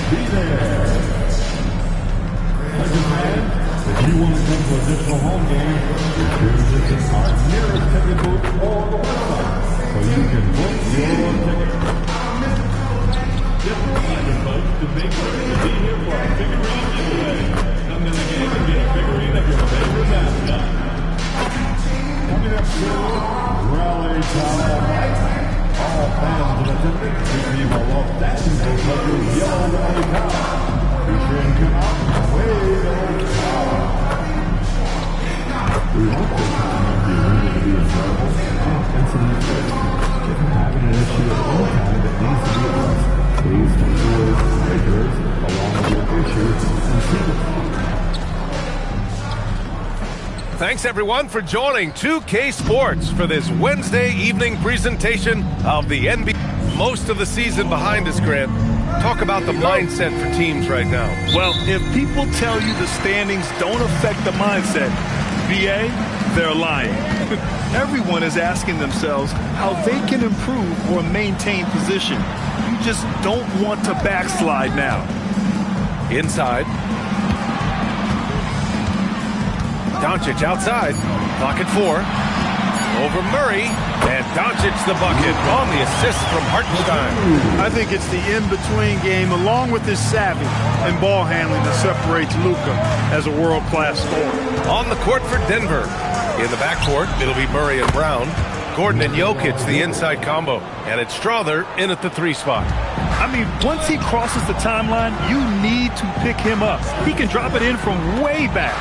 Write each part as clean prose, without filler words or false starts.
Be there. Legend fans, if you want to come to additional home games, visit our nearest ticket booth or the website so you can book your ticket. Just reminder, folks, to make sure to be here for our figurine giveaway. Come to the game and get a figurine of your favorite mascot. Coming up soon, rally time. All fans in attendance receive a well-fashioned Kentucky yellow rally car. Be sure to come out and wave the car. We hope this time of the arena to be enjoyable and incident-free. If you're having an issue at any time that needs to be addressed, please consider makers along with your issues and see Thanks, everyone, for joining 2K Sports for this Wednesday evening presentation of the NBA. Most of the season behind us, Grant. Talk about the mindset for teams right now. Well, if people tell you the standings don't affect the mindset, VA, they're lying. Everyone is asking themselves how they can improve or maintain position. You just don't want to backslide now. Inside. Doncic outside. Clock at 4. Over Murray. And Doncic the bucket on the assist from Hartenstein. I think it's the in-between game along with his savvy and ball handling that separates Luka as a world-class scorer. On the court for Denver. In the backcourt, it'll be Murray and Brown. Gordon and Jokic, the inside combo. And it's Strother in at the 3 spot. I mean, once he crosses the timeline, you need to pick him up. He can drop it in from way back.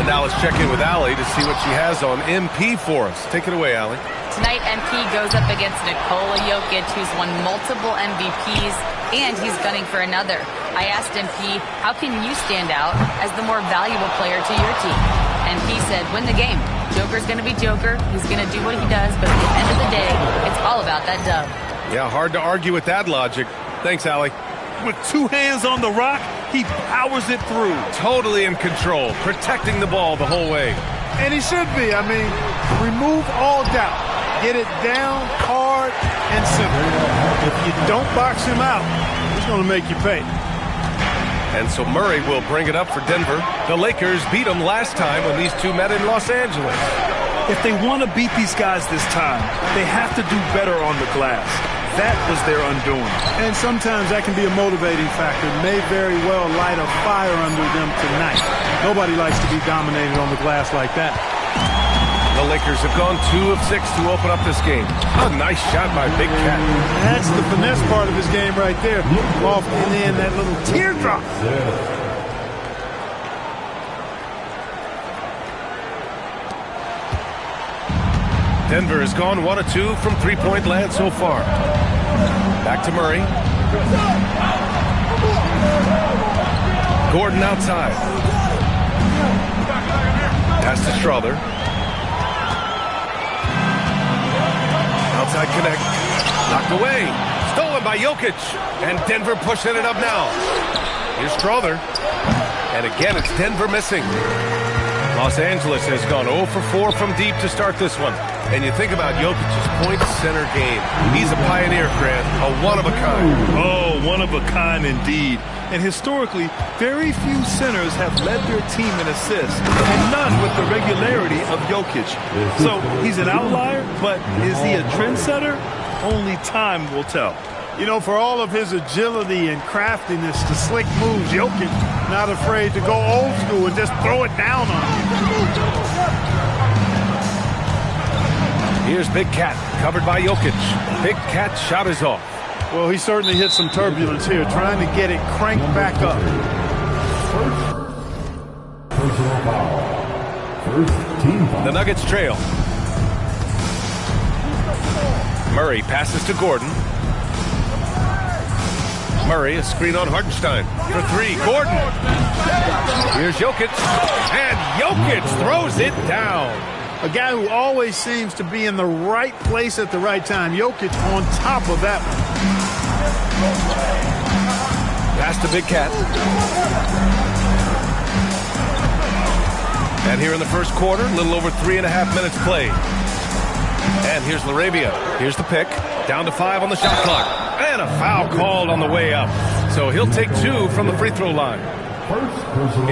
And now let's check in with Allie to see what she has on MP for us. Take it away, Allie. Tonight, MP goes up against Nikola Jokic, who's won multiple MVPs, and he's gunning for another. I asked MP, how can you stand out as the more valuable player to your team? And he said, win the game. Joker's going to be Joker. He's going to do what he does, but at the end of the day, it's all about that dub. Yeah, hard to argue with that logic. Thanks, Allie. With 2 hands on the rock, he powers it through. Totally in control, protecting the ball the whole way. And he should be. I mean, remove all doubt. Get it down, hard, and simple. If you don't box him out, he's going to make you pay. And so Murray will bring it up for Denver. The Lakers beat them last time when these two met in Los Angeles. If they want to beat these guys this time, they have to do better on the glass. That was their undoing. And sometimes that can be a motivating factor. May very well light a fire under them tonight. Nobody likes to be dominated on the glass like that. The Lakers have gone 2 of 6 to open up this game. A nice shot by Big Cat. That's the finesse part of his game right there. Lofting in that little teardrop. Denver has gone 1 of 2 from 3-point land so far. Back to Murray. Gordon outside. Pass to Strother. Outside connect. Knocked away. Stolen by Jokic. And Denver pushing it up now. Here's Strother. And again, it's Denver missing. Los Angeles has gone 0 for 4 from deep to start this one. And you think about Jokic's point center game. He's a pioneer, Grant. A one-of-a-kind. Oh, one-of-a-kind indeed. And historically, very few centers have led their team in assists, and none with the regularity of Jokic. So he's an outlier, but is he a trendsetter? Only time will tell. You know, for all of his agility and craftiness to slick moves, Jokic not afraid to go old school and just throw it down on you. Here's Big Cat, covered by Jokic. Big Cat shot is off. Well, he certainly hit some turbulence here, trying to get it cranked back up. Personal foul. First team foul. The Nuggets trail. Murray passes to Gordon. Murray, a screen on Hartenstein for 3. Gordon. Here's Jokic. And Jokic throws it down. A guy who always seems to be in the right place at the right time. Jokic on top of that one. Pass to Big Cat. And here in the first quarter, a little over 3.5 minutes played. And here's LaRavia. Here's the pick. Down to 5 on the shot clock. And a foul called on the way up. So he'll take 2 from the free throw line.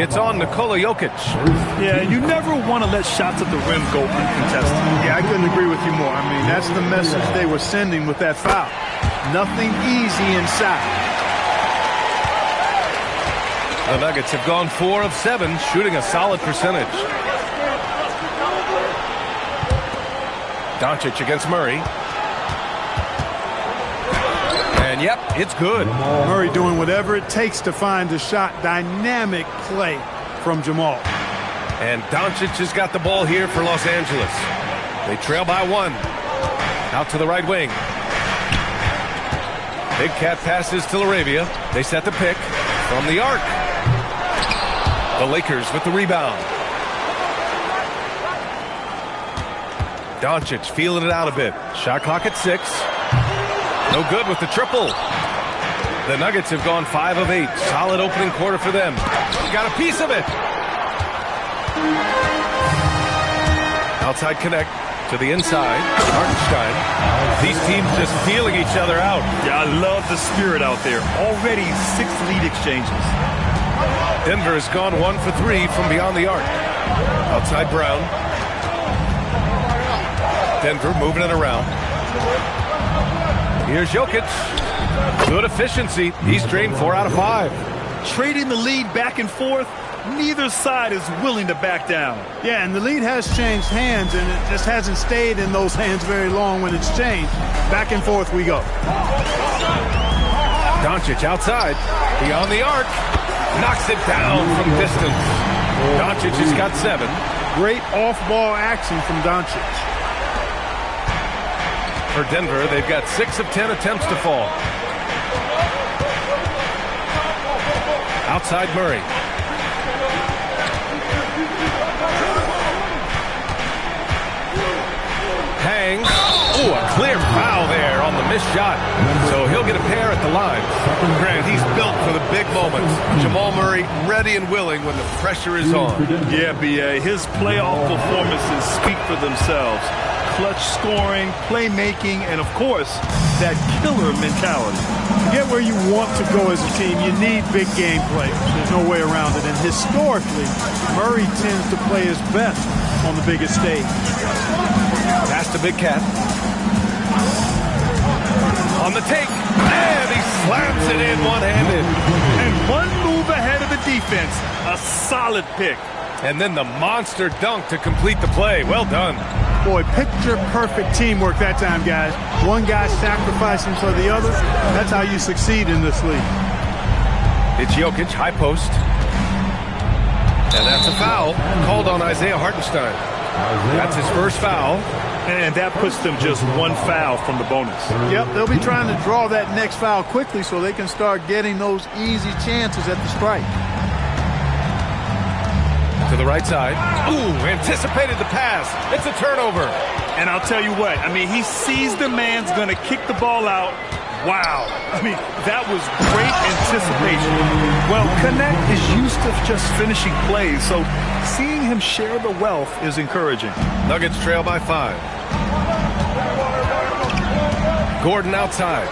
It's on Nikola Jokic. Yeah, you never want to let shots at the rim go uncontested. Yeah, I couldn't agree with you more. I mean, that's the message they were sending with that foul. Nothing easy inside. The Nuggets have gone 4 of 7, shooting a solid percentage. Doncic against Murray. And yep, it's good. Murray doing whatever it takes to find the shot. Dynamic play from Jamal. And Doncic has got the ball here for Los Angeles. They trail by 1. Out to the right wing. Big Cat passes to LaRavia. They set the pick from the arc. The Lakers with the rebound. Doncic feeling it out a bit. Shot clock at 6. No good with the triple. The Nuggets have gone 5 of 8. Solid opening quarter for them. Got a piece of it. Outside connect to the inside. Hartenstein. These teams just feeling each other out. Yeah, I love the spirit out there. Already 6 lead exchanges. Denver has gone 1 for 3 from beyond the arc. Outside Brown. Denver moving it around. Here's Jokic. Good efficiency. He's drained 4 out of 5. Trading the lead back and forth. Neither side is willing to back down. Yeah, and the lead has changed hands, and it just hasn't stayed in those hands very long when it's changed. Back and forth we go. Doncic outside. Beyond the arc. Knocks it down from distance. Doncic has got 7. Great off-ball action from Doncic. For Denver, they've got 6 of 10 attempts to fall. Outside Murray. Hangs. Ooh, a clear foul there on the missed shot. So he'll get a pair at the line. Grant, he's built for the big moments. Jamal Murray ready and willing when the pressure is on. Yeah, B.A. His playoff performances speak for themselves. Clutch scoring, playmaking, and of course, that killer mentality. To get where you want to go as a team, you need big game players. There's no way around it. And historically, Murray tends to play his best on the biggest stage. Pass to Big Cat. On the take. And he slams it in one-handed. And one move ahead of the defense. A solid pick. And then the monster dunk to complete the play. Well done. Boy, picture-perfect teamwork that time, guys. One guy sacrificing for the other. That's how you succeed in this league. It's Jokic, high post. And that's a foul called on Isaiah Hartenstein. That's his first foul. And that puts them just 1 foul from the bonus. Yep, they'll be trying to draw that next foul quickly so they can start getting those easy chances at the strike. To the right side. Ooh, anticipated the pass. It's a turnover. And I'll tell you what, I mean, he sees the man's going to kick the ball out. Wow. I mean, that was great anticipation. Well, Connect is used to just finishing plays, so seeing him share the wealth is encouraging. Nuggets trail by 5. Gordon outside.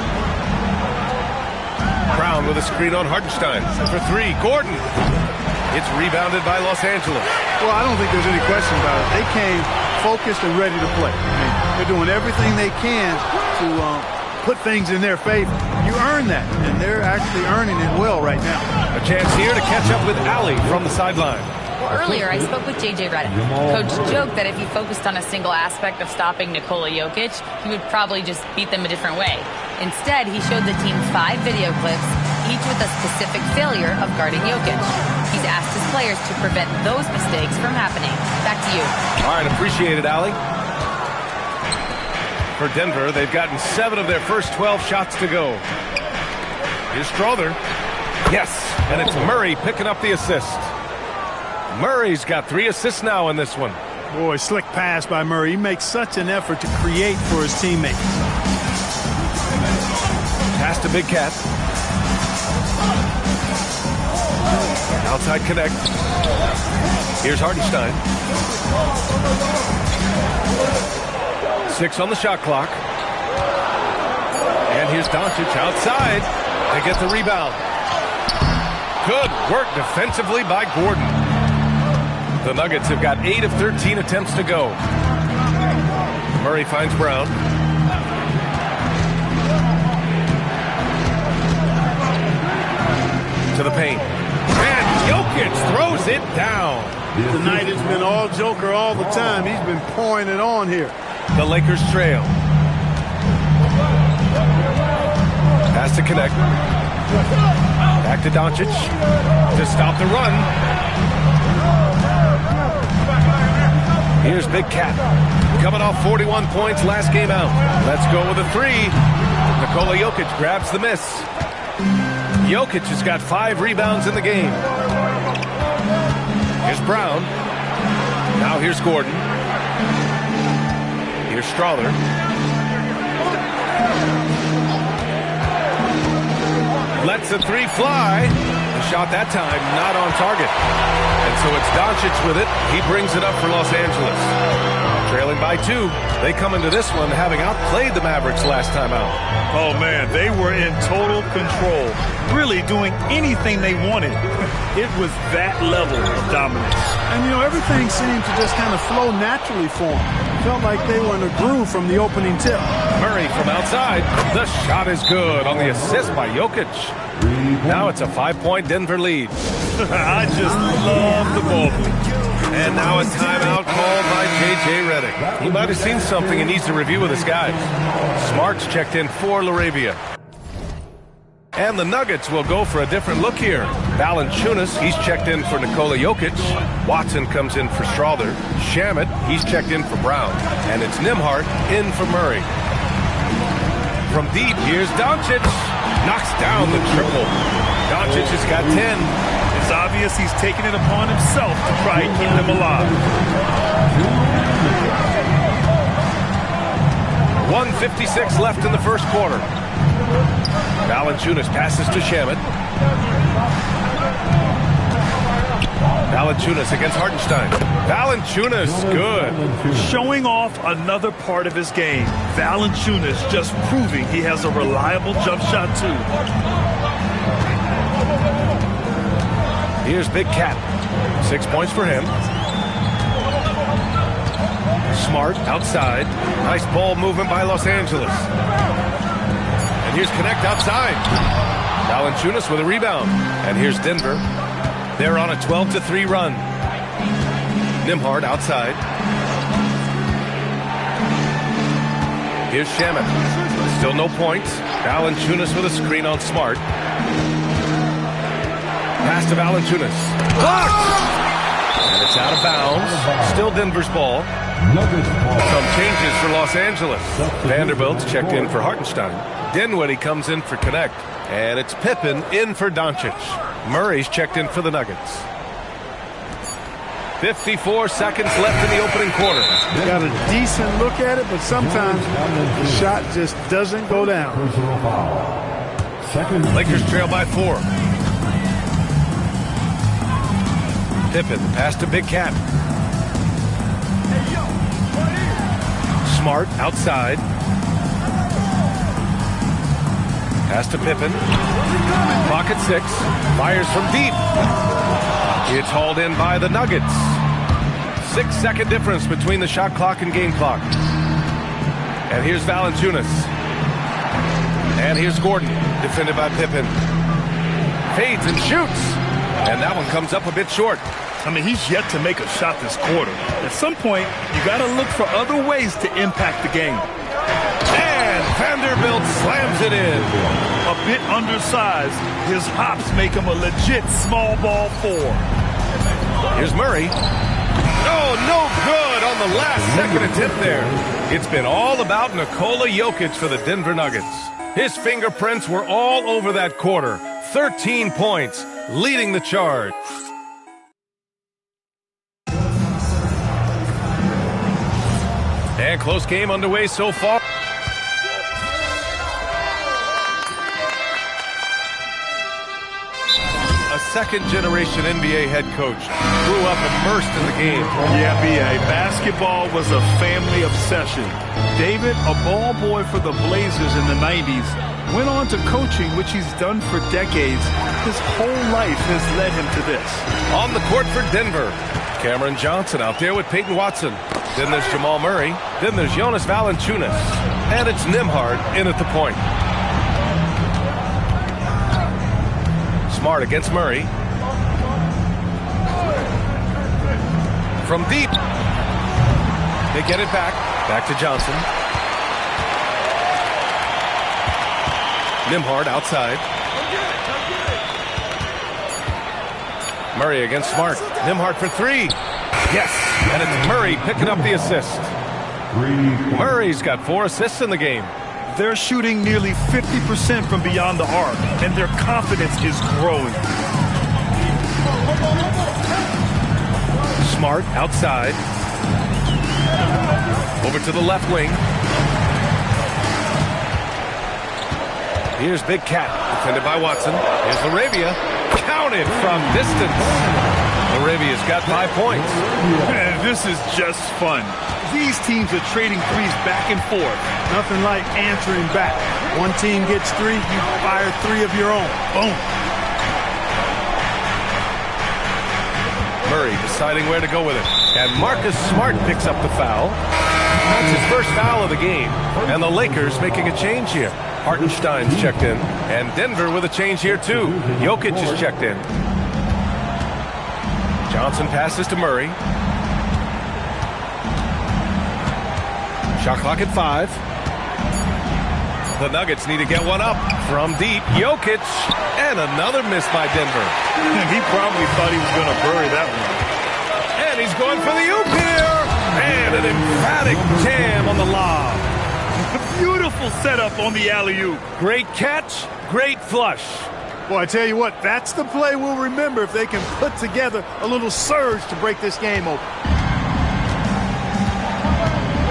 Brown with a screen on Hartenstein. For 3, Gordon. It's rebounded by Los Angeles. Well, I don't think there's any question about it. They came focused and ready to play. I mean, they're doing everything they can to put things in their favor. You earn that, and they're actually earning it well right now. A chance here to catch up with Ali from the sideline. Well, earlier I spoke with J.J. Redick. Coach joked that if he focused on a single aspect of stopping Nikola Jokic, he would probably just beat them a different way. Instead, he showed the team 5 video clips, each with a specific failure of guarding Jokic. He's asked his players to prevent those mistakes from happening. Back to you. All right, appreciate it, Ali. For Denver, they've gotten 7 of their first 12 shots to go. Here's Strother. Yes, and it's Murray picking up the assist. Murray's got 3 assists now in this one. Boy, slick pass by Murray. He makes such an effort to create for his teammates. Pass to Big Cat. Outside connect. Here's Hartenstein. 6 on the shot clock. here's Doncic outside. They get the rebound. Good work defensively by Gordon. The Nuggets have got 8 of 13 attempts to go. Murray finds Brown. To the paint. And Jokic throws it down. Tonight it's been all Joker all the time. He's been pouring it on here. The Lakers trail. Has to connect. Back to Doncic to stop the run. Here's Big Cat. Coming off 41 points last game out. Let's go with a 3. Nikola Jokic grabs the miss. Jokic has got 5 rebounds in the game. Here's Brown. Now here's Gordon. Here's Strother. Lets the 3 fly. The shot that time not on target. And so it's Doncic with it. He brings it up for Los Angeles. Trailing by 2. They come into this one having outplayed the Mavericks last time out. Oh, man, they were in total control. Really doing anything they wanted. It was that level of dominance. And, you know, everything seemed to just kind of flow naturally for them. Felt like they were in a groove from the opening tip. Murray from outside. The shot is good on the assist by Jokic. Now it's a 5-point Denver lead. I just love the ball. And now a timeout called by J.J. Redick. He might have seen something and needs to review with his guys. Smart's checked in for LaRavia. And the Nuggets will go for a different look here. Valanciunas, he's checked in for Nikola Jokic. Watson comes in for Strother. Shamet, he's checked in for Brown. And it's Nembhard in for Murray. From deep, here's Doncic. Knocks down the triple. Doncic has got 10. It's obvious he's taking it upon himself to try and keep them alive. 1:56 left in the first quarter. Valanciunas passes to Shamet. Valanciunas against Hartenstein. Valanciunas, good. Showing off another part of his game. Valanciunas just proving he has a reliable jump shot, too. Here's Big Cat. 6 points for him. Smart outside. Nice ball movement by Los Angeles. And here's Connect outside. Valanciunas with a rebound. And here's Denver. They're on a 12-3 run. Nembhard outside. Here's Shamet. Still no points. Valanciunas with a screen on Smart. Pass to Valanciunas. Blocked! And it's out of bounds. Still Denver's ball. Some changes for Los Angeles. Vanderbilt's checked in for Hartenstein. Dinwiddie comes in for Connect. And it's Pippen in for Doncic. Murray's checked in for the Nuggets. 54 seconds left in the opening quarter. Got a decent look at it, but sometimes the shot just doesn't go down. Lakers trail by 4. Pippen, pass to Big Cat. Smart, outside. Pass to Pippen. Clock at 6. Fires from deep. It's hauled in by the Nuggets. 6-second difference between the shot clock and game clock. And here's Valanciunas. And here's Gordon, defended by Pippen. Fades and shoots. And that one comes up a bit short. I mean, he's yet to make a shot this quarter. At some point, you got to look for other ways to impact the game. And Vanderbilt slams it in. A bit undersized, his hops make him a legit small ball 4. Here's Murray. Oh, no good on the last second attempt there. It's been all about Nikola Jokic for the Denver Nuggets. His fingerprints were all over that quarter. 13 points, leading the charge. And close game underway so far. A second-generation NBA head coach. Grew up immersed in the game. Yeah, B.A. Basketball was a family obsession. David, a ball boy for the Blazers in the 90s, went on to coaching, which he's done for decades. His whole life has led him to this. On the court for Denver, Cameron Johnson out there with Peyton Watson. Then there's Jamal Murray. Then there's Jonas Valanciunas. And it's Nembhard in at the point. Smart against Murray. From deep. They get it back. Back to Johnson. Nembhard outside. Murray against Smart. Nembhard for three. Yes, and it's Murray picking up the assist. Murray's got 4 assists in the game. They're shooting nearly 50% from beyond the arc, and their confidence is growing. Smart outside. Over to the left wing. Here's Big Cat, defended by Watson. Here's Arabia. Counted from distance. Arabia's got 5 points. Man, this is just fun. These teams are trading threes back and forth. Nothing like answering back. One team gets 3, you fire 3 of your own. Boom. Murray deciding where to go with it. And Marcus Smart picks up the foul. That's his first foul of the game. And the Lakers making a change here. Hartenstein's checked in. And Denver with a change here too. Jokic is checked in. Johnson passes to Murray. Shot clock at 5. The Nuggets need to get one up. From deep, Jokic. And another miss by Denver. He probably thought he was going to bury that one. And he's going for the oop here. And an emphatic jam on the lob. Beautiful setup on the alley-oop. Great catch, great flush. Boy, I tell you what, that's the play we'll remember if they can put together a little surge to break this game open.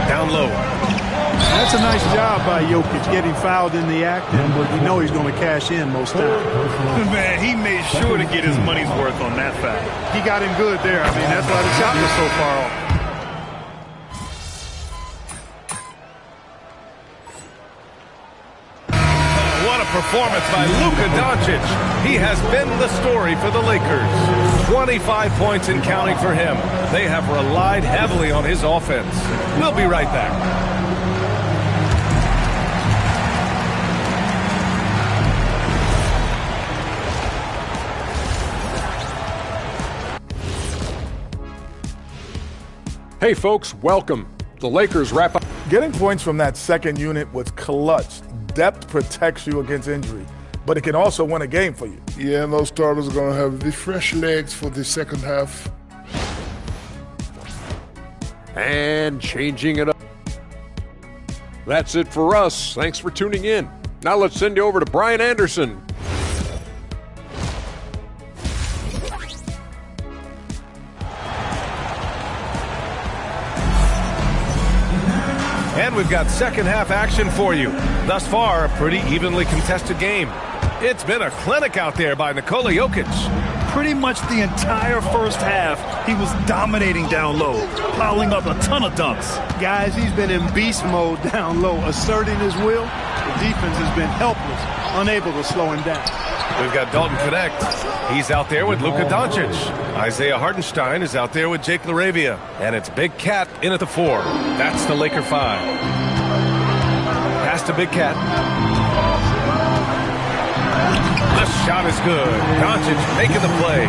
Down low. That's a nice job by Jokic getting fouled in the act, and you know he's going to cash in most times. Man, he made sure to get his money's worth on that foul. He got him good there. I mean, that's why the shot was so far off. What a performance by Luka Doncic. He has been the story for the Lakers. 25 points and counting for him. They have relied heavily on his offense. We'll be right back. Hey folks, welcome. The Lakers wrap up. Getting points from that second unit was clutch. Depth protects you against injury, but it can also win a game for you. Yeah, and those starters are going to have the fresh legs for the second half. And changing it up. That's it for us. Thanks for tuning in. Now let's send you over to Brian Anderson. And we've got second half action for you. Thus far, a pretty evenly contested game. It's been a clinic out there by Nikola Jokic. Pretty much the entire first half, he was dominating down low, piling up a ton of dunks. Guys, he's been in beast mode down low, asserting his will. The defense has been helpless, unable to slow him down. We've got Dalton Connect. He's out there with Luka Doncic. Isaiah Hartenstein is out there with Jake LaRavia. And it's Big Cat in at the 4. That's the Laker 5. Pass to Big Cat. The shot is good. Doncic making the play.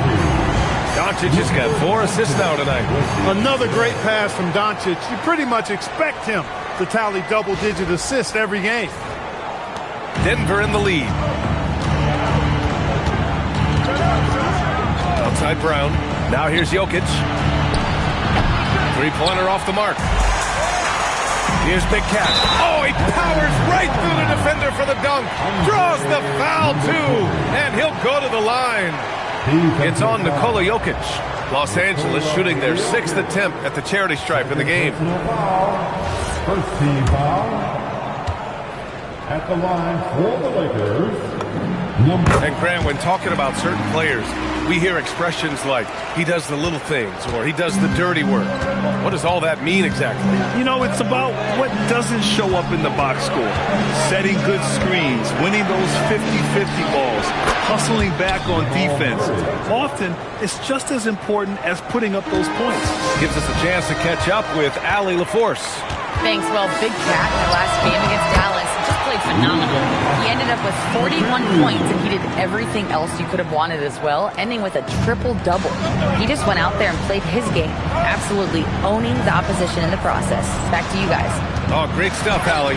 Doncic has got 4 assists now tonight. Another great pass from Doncic. You pretty much expect him to tally double-digit assists every game. Denver in the lead. Outside Brown. Now here's Jokic. Three-pointer off the mark. Here's Big Cat. Oh, he powers right through the defender for the dunk. Draws the foul, too. And he'll go to the line. It's on Nikola Jokic. Los Angeles shooting their 6th attempt at the charity stripe in the game. First team foul at the line for the Lakers. And Grant, when talking about certain players, we hear expressions like, he does the little things, or he does the dirty work. What does all that mean exactly? You know, it's about what doesn't show up in the box score. Setting good screens, winning those 50-50 balls, hustling back on defense. Often, it's just as important as putting up those points. Gives us a chance to catch up with Allie LaForce. Thanks. Well, Big Cat in the last game against Dallas just played phenomenal. He ended up with 41 points, and he did everything else you could have wanted as well, ending with a triple-double. He just went out there and played his game, absolutely owning the opposition in the process. Back to you guys. Oh, great stuff, Allie.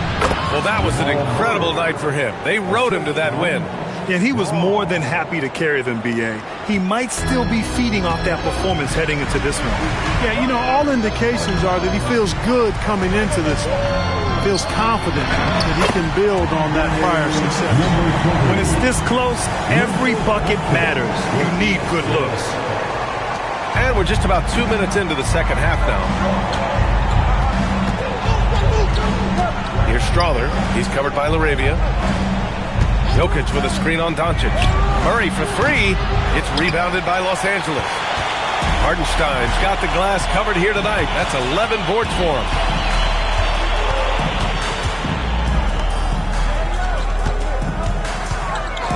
Well, that was an incredible night for him. They rode him to that win. And he was more than happy to carry them, B.A. He might still be feeding off that performance heading into this one. Yeah, you know, all indications are that he feels good coming into this one. Feels confident that he can build on that prior success. When it's this close, every bucket matters. You need good looks. And we're just about 2 minutes into the second half now. Here's Strother. He's covered by LaRavia. Jokic with a screen on Doncic. Murray for three. It's rebounded by Los Angeles. Hardenstein's got the glass covered here tonight. That's 11 boards for him.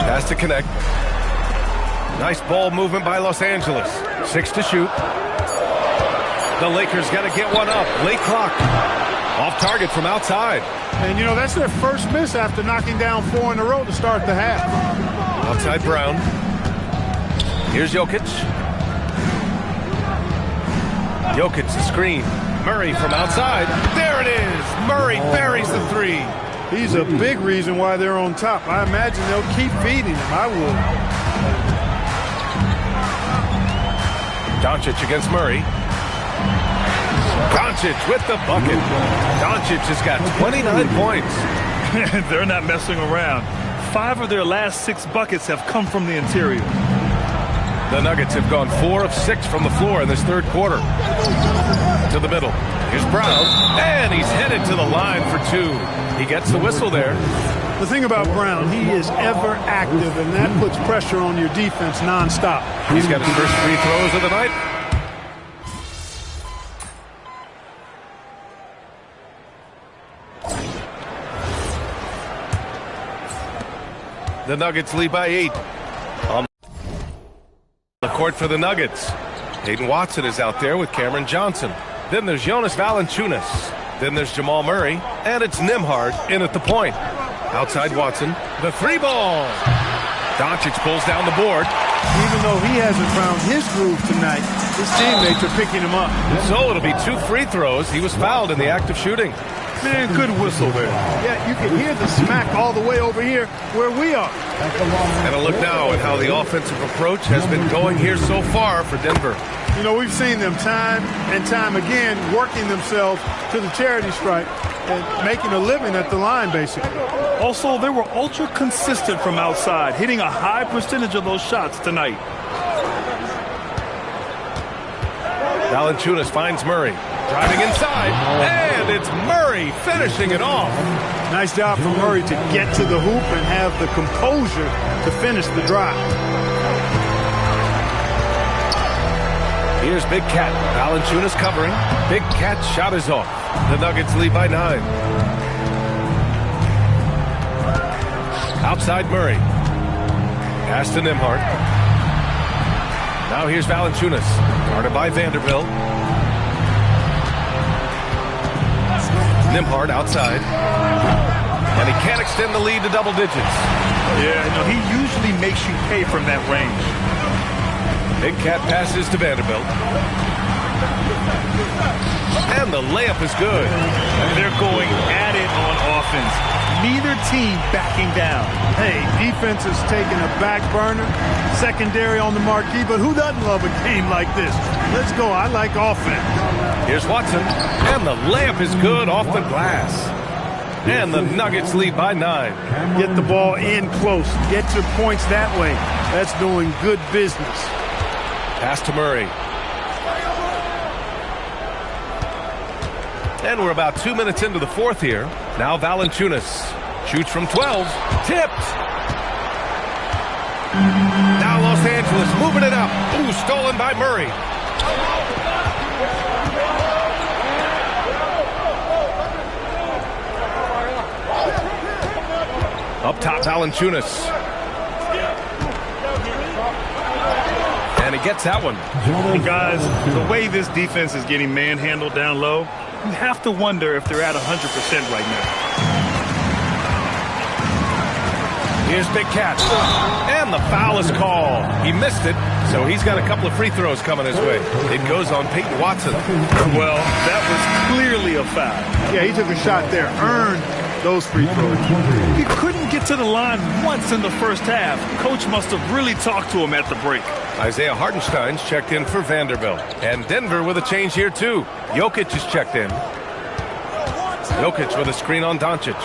Has to connect. Nice ball movement by Los Angeles. 6 to shoot. The Lakers got to get one up. Late clock. Off target from outside. And, you know, that's their first miss after knocking down 4 in a row to start the half. Outside Brown. Here's Jokic. Jokic, the screen. Murray from outside. There it is. Murray buries the three. He's a big reason why they're on top. I imagine they'll keep feeding him. I would. Doncic against Murray. Doncic with the bucket. Doncic has got 29 points. They're not messing around. 5 of their last 6 buckets have come from the interior. The Nuggets have gone 4 of 6 from the floor in this third quarter. To the middle. Here's Brown. And he's headed to the line for 2. He gets the whistle there. The thing about Brown, he is ever active, and that puts pressure on your defense nonstop. He's got his first free throws of the night. The Nuggets lead by 8. On the court for the Nuggets. Hayden Watson is out there with Cameron Johnson. Then there's Jonas Valanciunas. Then there's Jamal Murray. And it's Nembhard in at the point. Outside Watson. The 3-ball. Doncic pulls down the board. Even though he hasn't found his groove tonight, his teammates are picking him up. So it'll be 2 free throws. He was fouled in the act of shooting. Man, good whistle there. Yeah, you can hear the smack all the way over here where we are. And a look now at how the offensive approach has been going here so far for Denver. You know, we've seen them time and time again working themselves to the charity stripe and making a living at the line, basically. Also, they were ultra consistent from outside, hitting a high percentage of those shots tonight. Valanciunas finds Murray. Driving inside, and it's Murray finishing it off. Nice job for Murray to get to the hoop and have the composure to finish the drive. Here's Big Cat. Valanciunas covering. Big Cat shot is off. The Nuggets lead by 9. Outside Murray. Pass to Nembhard. Now here's Valanciunas. Guarded by Vanderbilt. Nembhard outside. And he can't extend the lead to double digits. Yeah, no, he usually makes you pay from that range. Big Cat passes to Vanderbilt. And the layup is good. And they're going at it on offense. Neither team backing down. Hey, defense is taking a back burner, secondary on the marquee, but who doesn't love a game like this? Let's go. I like offense. Here's Watson. And the layup is good off the glass. And the Nuggets lead by 9. Get the ball in close. Get your points that way. That's doing good business. Pass to Murray. And we're about 2 minutes into the fourth here. Now Valanciunas shoots from 12. Tipped. Now Los Angeles moving it up. Ooh, stolen by Murray. Up top, Valanciunas. And he gets that one. Hey guys, the way this defense is getting manhandled down low, you have to wonder if they're at 100% right now. Here's Big Cat. And the foul is called. He missed it, so he's got a couple of free throws coming his way. It goes on Peyton Watson. Well, that was clearly a foul. Yeah, he took a shot there, earned those free throws. He couldn't get to the line once in the first half. Coach must have really talked to him at the break. Isaiah Hartenstein's checked in for Vanderbilt. And Denver with a change here, too. Jokic is checked in. Jokic with a screen on Doncic.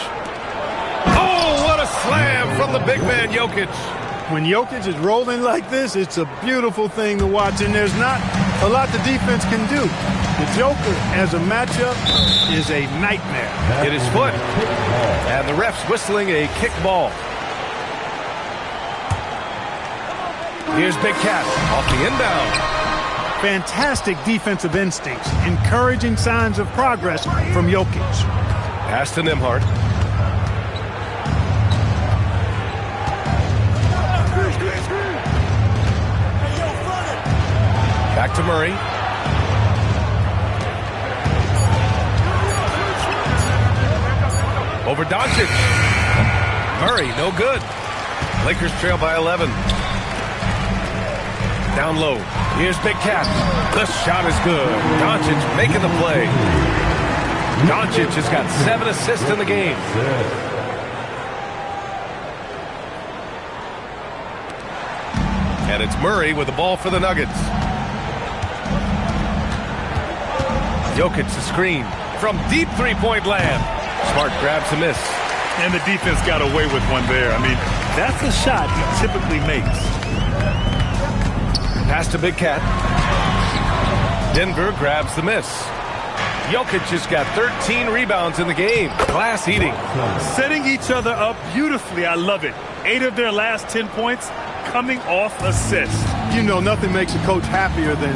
Oh, what a slam from the big man, Jokic. When Jokic is rolling like this, it's a beautiful thing to watch, and there's not a lot the defense can do. The Joker, as a matchup, is a nightmare. Hit his foot. And the ref's whistling a kick ball. Here's Big Cat off the inbound. Fantastic defensive instincts, encouraging signs of progress from Jokic. Pass to Nembhard. Back to Murray. Over Doncic. Murray, no good. Lakers trail by 11. Down low. Here's Big Cat. The shot is good. Doncic making the play. Doncic has got 7 assists in the game. And it's Murray with the ball for the Nuggets. Jokic the screen from deep three-point land. Smart grabs a miss. And the defense got away with one there. I mean, that's a shot he typically makes. Pass to Big Cat. Denver grabs the miss. Jokic has got 13 rebounds in the game. Glass eating. Setting each other up beautifully. I love it. 8 of their last 10 points coming off assists. You know, nothing makes a coach happier than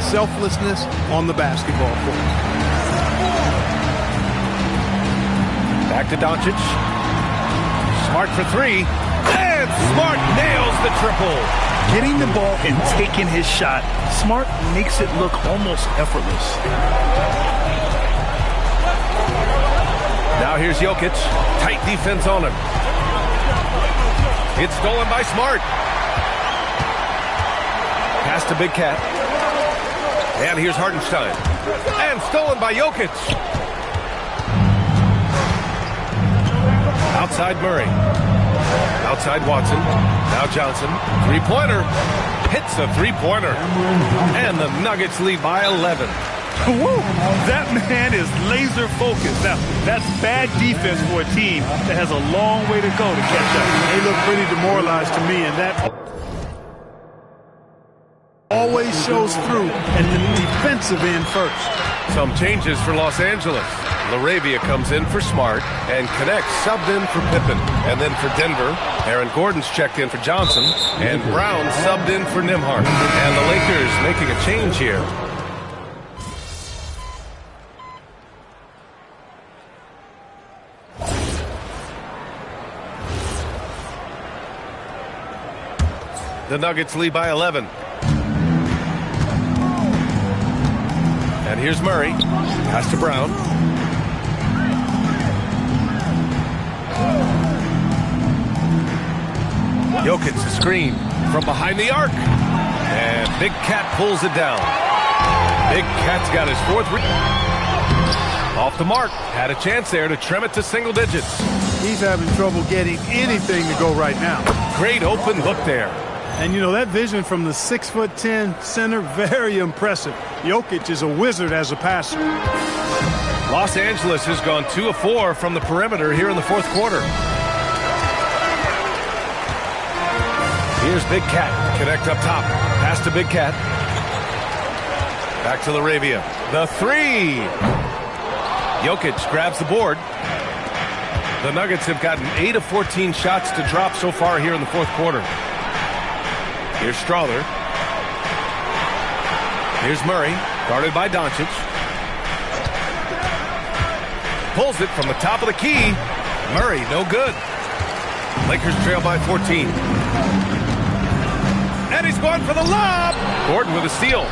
selflessness on the basketball court. Back to Doncic. Smart for 3. And Smart nails the triple. Getting the ball and taking his shot, Smart makes it look almost effortless. Now here's Jokic. Tight defense on him. It's stolen by Smart. Pass to Big Cat. And here's Hartenstein. And stolen by Jokic. Outside Murray. Outside Watson. Now Johnson. Three-pointer. Hits a three-pointer. And the Nuggets lead by 11. Woo! That man is laser focused. Now, that's bad defense for a team that has a long way to go to catch up. They look pretty demoralized to me, and that always shows through at the defensive end first. Some changes for Los Angeles. LaRavia comes in for Smart and connects, subbed in for Pippen. And then for Denver, Aaron Gordon's checked in for Johnson, and Brown subbed in for Nembhard. And the Lakers making a change here. The Nuggets lead by 11. And here's Murray. Pass to Brown. Jokic the screen from behind the arc. And Big Cat pulls it down. Big Cat's got his 4th off the mark. Had a chance there to trim it to single digits. He's having trouble getting anything to go right now. Great open look there. And, you know, that vision from the 6'10" center, very impressive. Jokic is a wizard as a passer. Los Angeles has gone 2 of 4 from the perimeter here in the 4th quarter. Here's Big Cat. Connect up top. Pass to Big Cat. Back to LaRavia. The 3. Jokic grabs the board. The Nuggets have gotten 8 of 14 shots to drop so far here in the 4th quarter. Here's Strother. Here's Murray, guarded by Doncic. Pulls it from the top of the key. Murray, no good. Lakers trail by 14. And he's going for the lob. Gordon with a steal.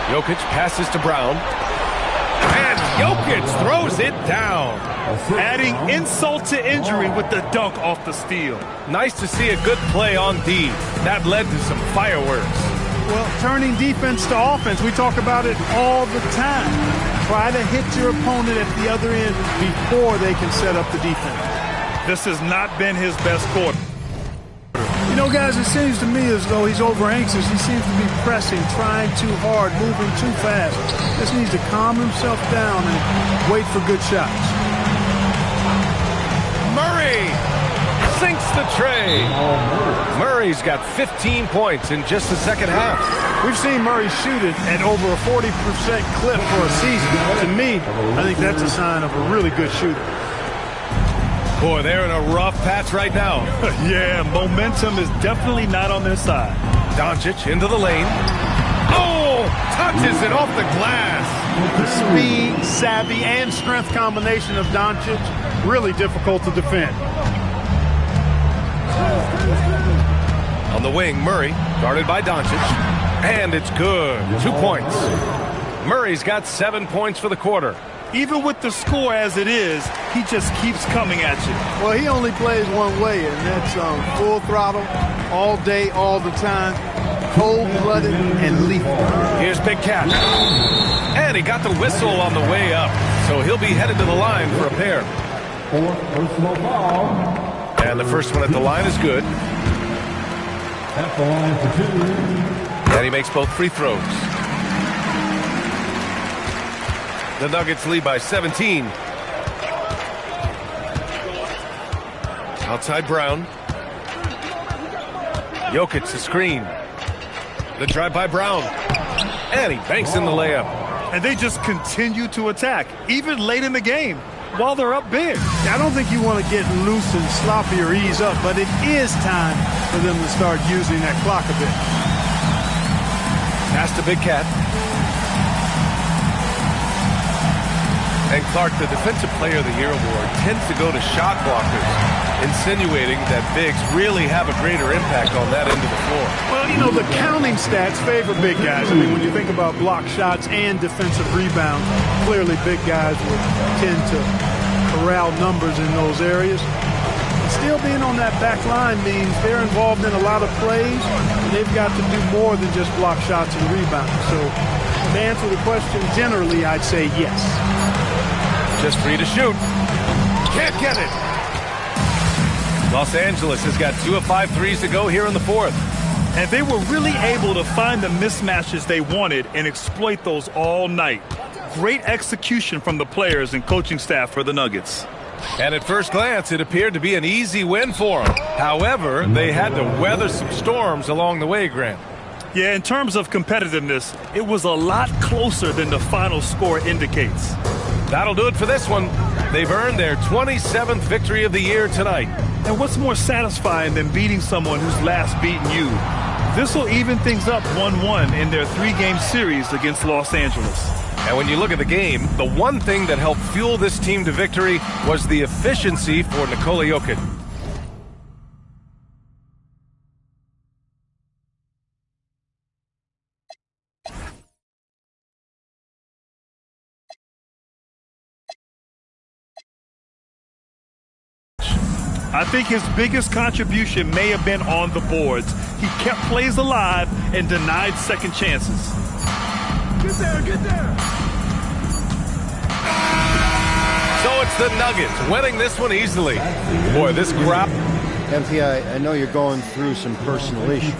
Jokic passes to Brown. And Jokic throws it down. Adding insult to injury with the dunk off the steal. Nice to see a good play on D. That led to some fireworks. Well, turning defense to offense, we talk about it all the time. Try to hit your opponent at the other end before they can set up the defense. This has not been his best quarter. You know, guys, it seems to me as though he's over anxious. He seems to be pressing, trying too hard, moving too fast. Just needs to calm himself down and wait for good shots. Murray sinks the tray. Murray's got 15 points in just the second half. We've seen Murray shoot it at over a 40% clip for a season. To me, I think that's a sign of a really good shooter. Boy, they're in a rough patch right now. Yeah, momentum is definitely not on their side. Doncic into the lane. Oh, touches it off the glass. The speed, savvy, and strength combination of Doncic, really difficult to defend. On the wing, Murray, guarded by Doncic. And it's good. 2 points. Murray's got 7 points for the quarter. Even with the score as it is, he just keeps coming at you. Well, he only plays one way, and that's full throttle, all day, all the time, cold-blooded and lethal. Here's Big Cat. And he got the whistle on the way up, so he'll be headed to the line for a pair. Personal foul. And the first one at the line is good. At the line for 2. And he makes both free throws. The Nuggets lead by 17. Outside Brown. Jokic the screen. The drive by Brown. And he banks in the layup. And they just continue to attack, even late in the game, while they're up big. I don't think you want to get loose and sloppy or ease up, but it is time for them to start using that clock a bit. Pass to Big Cat. And Clark, the Defensive Player of the Year award tends to go to shot blockers, insinuating that bigs really have a greater impact on that end of the floor. Well, you know, the counting stats favor big guys. I mean, when you think about block shots and defensive rebounds, clearly big guys will tend to corral numbers in those areas. And still being on that back line means they're involved in a lot of plays, and they've got to do more than just block shots and rebounds. So to answer the question, generally, I'd say yes. Just free to shoot. Can't get it. Los Angeles has got 2 of 5 threes to go here in the fourth. And they were really able to find the mismatches they wanted and exploit those all night. Great execution from the players and coaching staff for the Nuggets. And at first glance, it appeared to be an easy win for them. However, they had to weather some storms along the way, Grant. Yeah, in terms of competitiveness, it was a lot closer than the final score indicates. That'll do it for this one. They've earned their 27th victory of the year tonight. And what's more satisfying than beating someone who's last beaten you? This will even things up 1-1 in their 3-game series against Los Angeles. And when you look at the game, the one thing that helped fuel this team to victory was the efficiency for Nikola Jokic. I think his biggest contribution may have been on the boards. He kept plays alive and denied second chances. Get there, get there. So it's the Nuggets winning this one easily. Boy, this crap. MP, I know you're going through some personal issues.